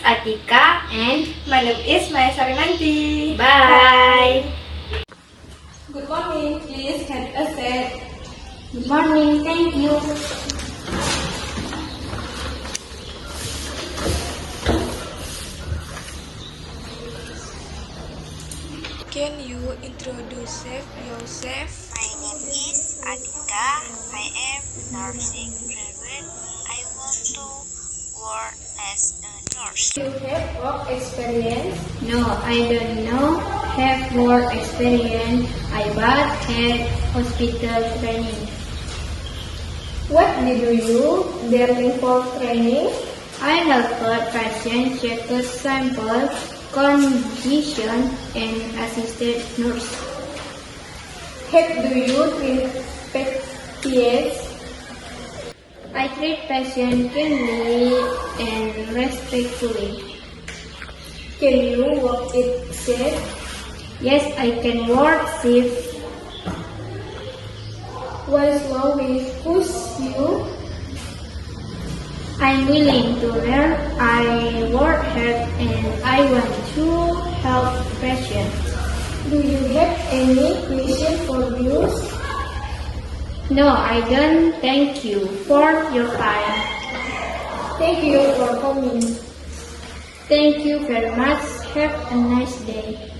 Atika and My name is Maya Sarinanti. bye. Good morning. Please have a seat. Good morning. Thank you. Can you introduce yourself? My name is Adika. I am nursing graduate. I want to work as a nurse. You have work experience. No, I don't know. Have work experience. I but had hospital training. What did you do during for training? I helped patients check the sample, condition, and assisted nurse. Do you treat patients? I treat patients kindly and respectfully. Can you work it safe? Yes, I can work shift. Once more we push you. I'm willing to learn. I work hard and I want to help patients. Do you have any question for us? No, I don't. Thank you for your time. Thank you for coming. Thank you very much. Have a nice day.